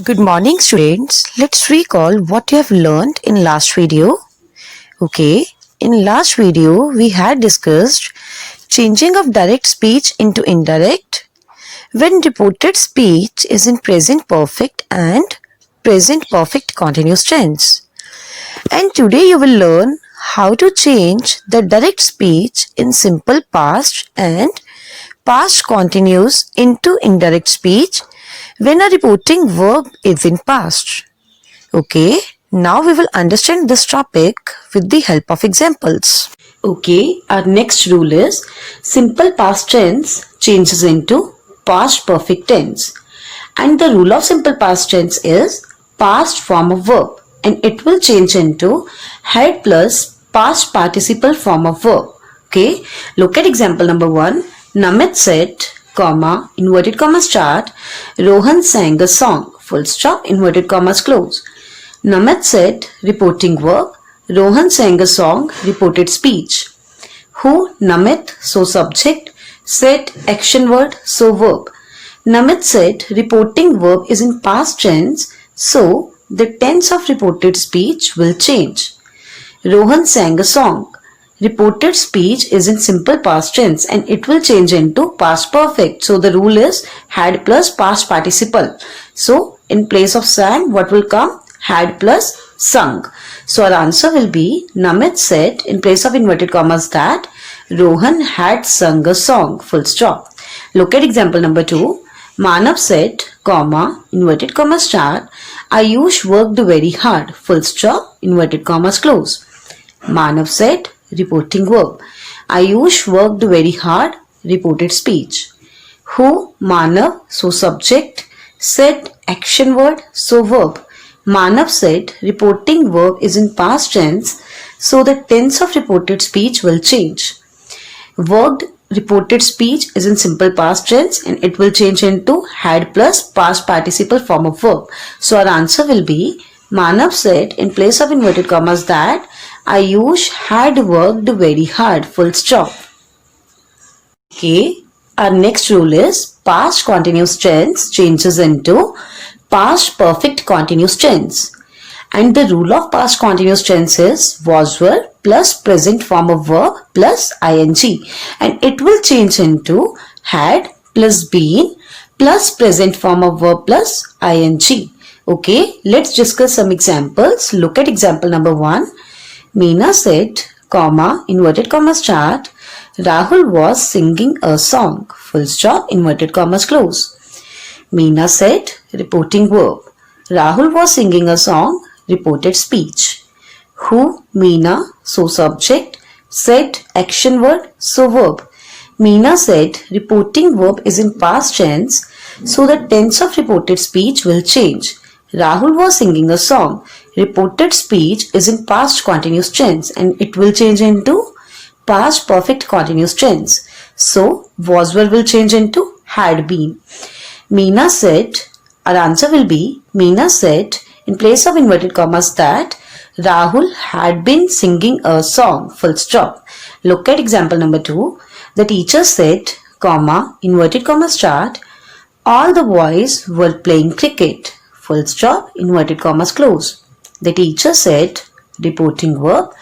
Good morning, students. Let's recall what you have learned in last video. Okay, in last video we had discussed changing of direct speech into indirect when reported speech is in present perfect and present perfect continuous tense. And today you will learn how to change the direct speech in simple past and past continuous into indirect speech when a reporting verb is in past. Okay, now we will understand this topic with the help of examples. Okay, our next rule is simple past tense changes into past perfect tense. And the rule of simple past tense is past form of verb and it will change into had plus past participle form of verb. Okay, look at example number 1. Namit said, comma, inverted comma start, Rohan sang a song, full stop, inverted commas close. Namit said, reporting verb, Rohan sang a song, reported speech. Who, Namit, so subject, said, action word, so verb. Namit said, reporting verb is in past tense, so the tense of reported speech will change. Rohan sang a song. Reported speech is in simple past tense and it will change into past perfect. So the rule is had plus past participle. So in place of sang, what will come? Had plus sung. So our answer will be Namit said in place of inverted commas that Rohan had sung a song. Full stop. Look at example number 2. Manav said, comma, inverted commas start, Ayush worked very hard. Full stop, inverted commas close. Manav said, reporting verb. Ayush worked very hard, reported speech. Who, Manav, so subject, said, action word, so verb. Manav said, reporting verb is in past tense, so the tense of reported speech will change. Worked reported speech is in simple past tense and it will change into had plus past participle form of verb. So our answer will be Manav said in place of inverted commas that Ayush had worked very hard. Full stop. Okay, our next rule is past continuous tense changes into past perfect continuous tense. And the rule of past continuous tense is was were plus present form of verb plus ing. And it will change into had plus been plus present form of verb plus ing. Okay, let's discuss some examples. Look at example number 1. Meena said, comma, inverted comma start, Rahul was singing a song, full stop, inverted commas close. Meena said, reporting verb. Rahul was singing a song, reported speech. Who, Meena, so subject, said, action word, so verb. Meena said, reporting verb is in past tense, so the tense of reported speech will change. Rahul was singing a song. Reported speech is in past continuous tense and it will change into past perfect continuous tense. So, was were will change into had been. Meena said, our answer will be Meena said in place of inverted commas that Rahul had been singing a song. Full stop. Look at example number 2. The teacher said, comma, inverted comma start, all the boys were playing cricket. Full stop, inverted commas close. The teacher said, reporting verb,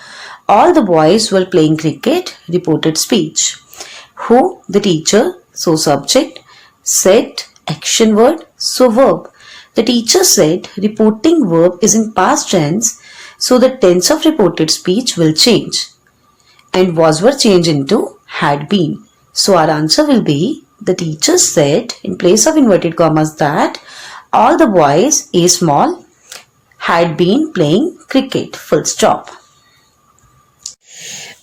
all the boys were playing cricket, reported speech. Who, the teacher, so subject, said, action word, so verb. The teacher said, reporting verb is in past tense, so the tense of reported speech will change. And was were change into had been. So our answer will be, the teacher said, in place of inverted commas that, all the boys, A small, had been playing cricket. Full stop.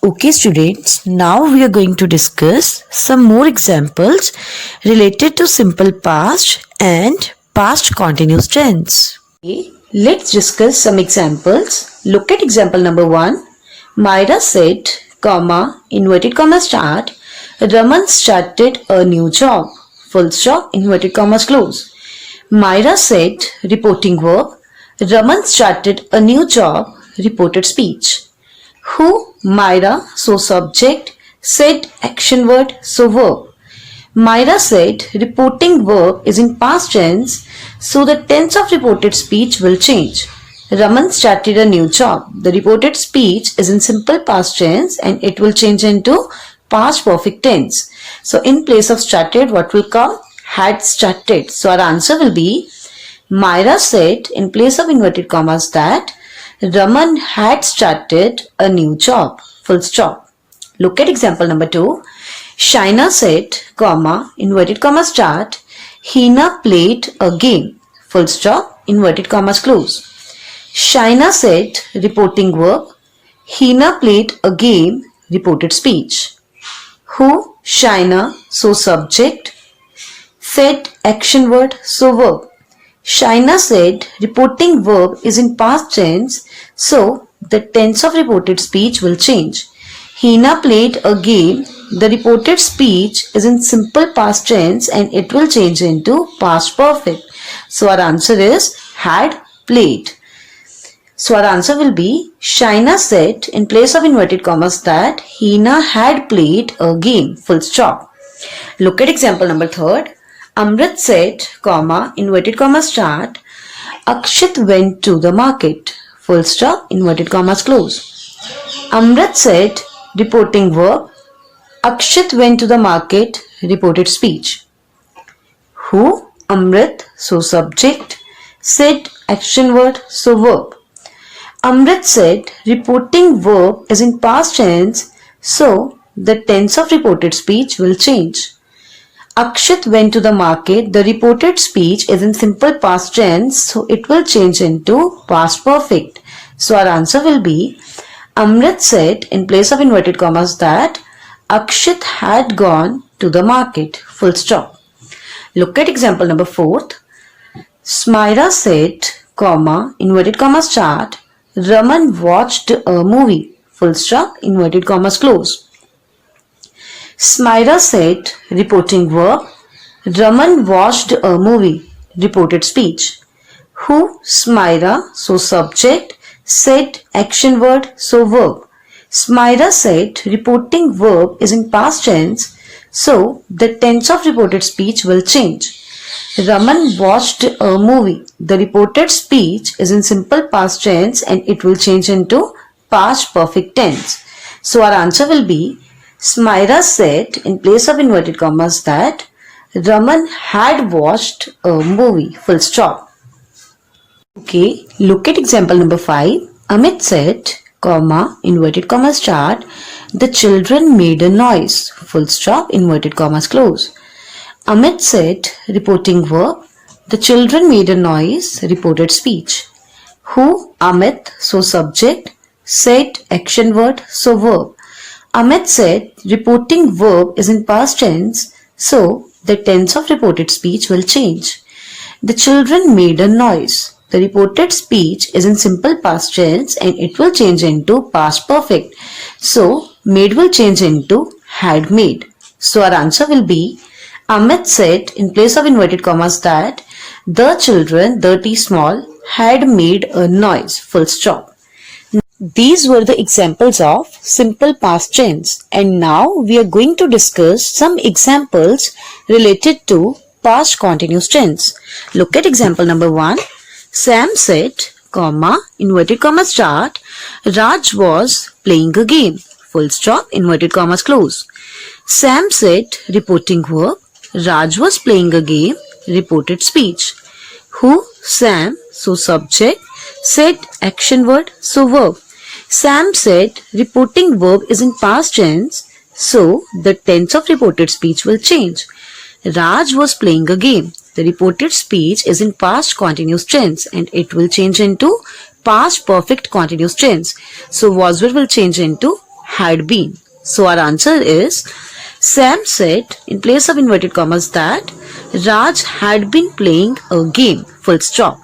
Okay, students, now we are going to discuss some more examples related to simple past and past continuous tense. Okay, let's discuss some examples. Look at example number 1. Myra said, comma, inverted comma start, Raman started a new job. Full stop, inverted commas close. Myra said, reporting verb, Raman started a new job, reported speech. Who, Myra, so subject, said, action word, so verb. Myra said reporting verb is in past tense, so the tense of reported speech will change. Raman started a new job. The reported speech is in simple past tense and it will change into past perfect tense. So in place of started, what will come? Had started. So our answer will be Myra said in place of inverted commas that Raman had started a new job. Full stop. Look at example number 2. Shaina said, comma, inverted comma start, Hina played a game. Full stop, inverted commas close. Shaina said, reporting verb, Hina played a game, reported speech. Who, Shaina, so subject. Said, action word, so verb. Shaina said, reporting verb is in past tense, so the tense of reported speech will change. Hina played a game. The reported speech is in simple past tense and it will change into past perfect. So our answer is had played. So our answer will be Shaina said in place of inverted commas that Hina had played a game. Full stop. Look at example number 3. Amrit said, comma, inverted comma start, Akshit went to the market. Full stop, inverted commas close. Amrit said, reporting verb, Akshit went to the market, reported speech. Who, Amrit, so subject. Said, action word, so verb. Amrit said, reporting verb is in past tense, so the tense of reported speech will change. Akshit went to the market. The reported speech is in simple past tense, so it will change into past perfect. So our answer will be Amrit said in place of inverted commas that Akshit had gone to the market. Full stop. Look at example number 4. Smyra said, comma, inverted commas start, Raman watched a movie. Full stop, inverted commas close. Smyra said, reporting verb, Raman watched a movie, reported speech. Who, Smyra, so subject, said, action word, so verb. Smyra said, reporting verb is in past tense, so the tense of reported speech will change. Raman watched a movie. The reported speech is in simple past tense and it will change into past perfect tense. So our answer will be Smyra said in place of inverted commas that Raman had watched a movie. Full stop. Okay, look at example number 5. Amit said, comma, inverted commas start, the children made a noise. Full stop, inverted commas close. Amit said, reporting verb, the children made a noise, reported speech. Who, Amit, so subject, said, action word, so verb. Amit said, reporting verb is in past tense, so the tense of reported speech will change. The children made a noise. The reported speech is in simple past tense and it will change into past perfect. So, made will change into had made. So, our answer will be Amit said in place of inverted commas that the children, the T small, had made a noise. Full stop. These were the examples of simple past tense, and now we are going to discuss some examples related to past continuous tense. Look at example number 1. Sam said, comma, inverted comma start, Raj was playing a game. Full stop, inverted commas close. Sam said, reporting verb, Raj was playing a game, reported speech. Who, Sam, so subject, said, action word, so verb. Sam said, reporting verb is in past tense, so the tense of reported speech will change. Raj was playing a game. The reported speech is in past continuous tense and it will change into past perfect continuous tense. So was will change into had been. So our answer is Sam said in place of inverted commas that Raj had been playing a game. Full stop.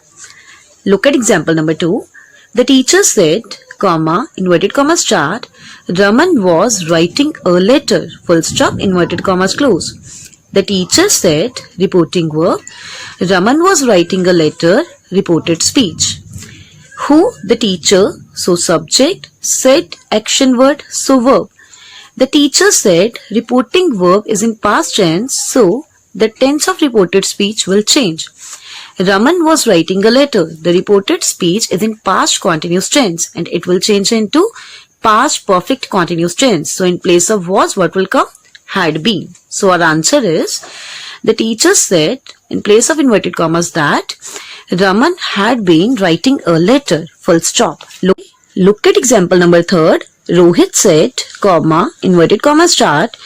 Look at example number 2. The teacher said, comma, inverted comma start, Raman was writing a letter. Full stop, inverted commas close. The teacher said, reporting verb, Raman was writing a letter, reported speech. Who, the teacher, so subject, said, action word, so verb. The teacher said reporting verb is in past tense, so the tense of reported speech will change. Raman was writing a letter. The reported speech is in past continuous tense and it will change into past perfect continuous tense. So in place of was, what will come? Had been. So our answer is, the teacher said in place of inverted commas that Raman had been writing a letter. Full stop. Look at example number 3. Rohit said, comma, inverted commas start,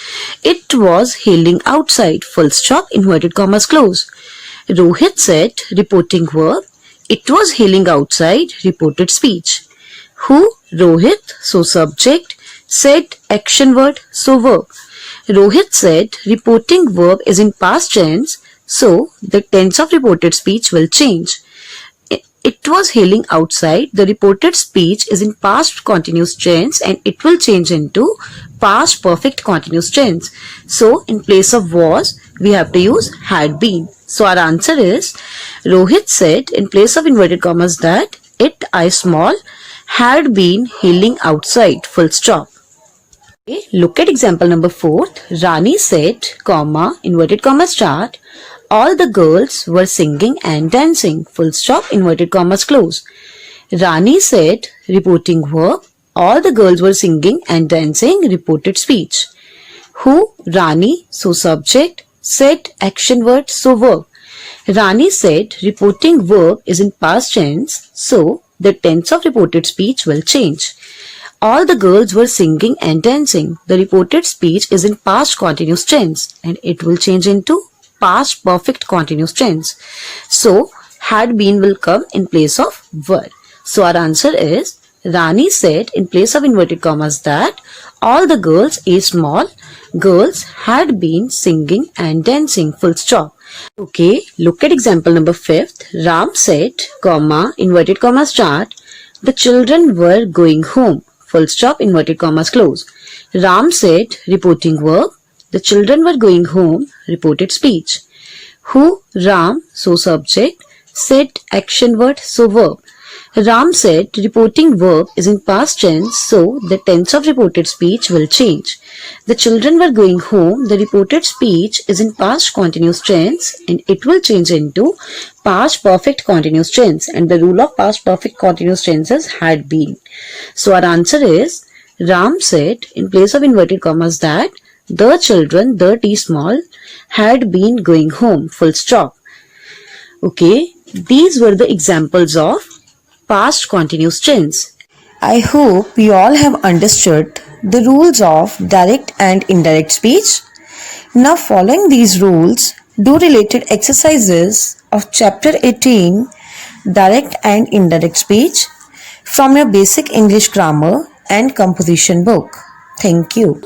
it was hailing outside. Full stop, inverted commas close. Rohit said, reporting verb, it was hailing outside, reported speech. Who? Rohit, so subject. Said, action word, so verb. Rohit said, reporting verb is in past tense, so the tense of reported speech will change. It was hailing outside. The reported speech is in past continuous tense and it will change into past perfect continuous tense. So in place of was, we have to use had been. So our answer is, Rohit said in place of inverted commas that it, I small, had been hailing outside. Full stop. Okay, look at example number 4. Rani said, comma, inverted comma start, all the girls were singing and dancing. Full stop, inverted commas close. Rani said, reporting verb, all the girls were singing and dancing, reported speech. Who? Rani, so subject. Said, action word, so verb. Rani said, reporting verb is in past tense, so the tense of reported speech will change. All the girls were singing and dancing. The reported speech is in past continuous tense and it will change into past perfect continuous tense. So, had been will come in place of were. So, our answer is, Rani said in place of inverted commas that all the girls, a small, girls had been singing and dancing. Full stop. Okay, look at example number 5. Ram said, comma, inverted comma start, the children were going home. Full stop, inverted commas close. Ram said, reporting verb, the children were going home, reported speech. Who? Ram, so subject. Said, action word, so verb. Ram said, reporting verb is in past tense, so the tense of reported speech will change. The children were going home, the reported speech is in past continuous tense and it will change into past perfect continuous tense, and the rule of past perfect continuous tenses had been. So our answer is, Ram said in place of inverted commas that the children, the T small, had been going home. Full stop. Okay, these were the examples of past continuous tense. I hope you all have understood the rules of direct and indirect speech. Now, following these rules, do related exercises of chapter 18, direct and indirect speech, from your basic English grammar and composition book. Thank you.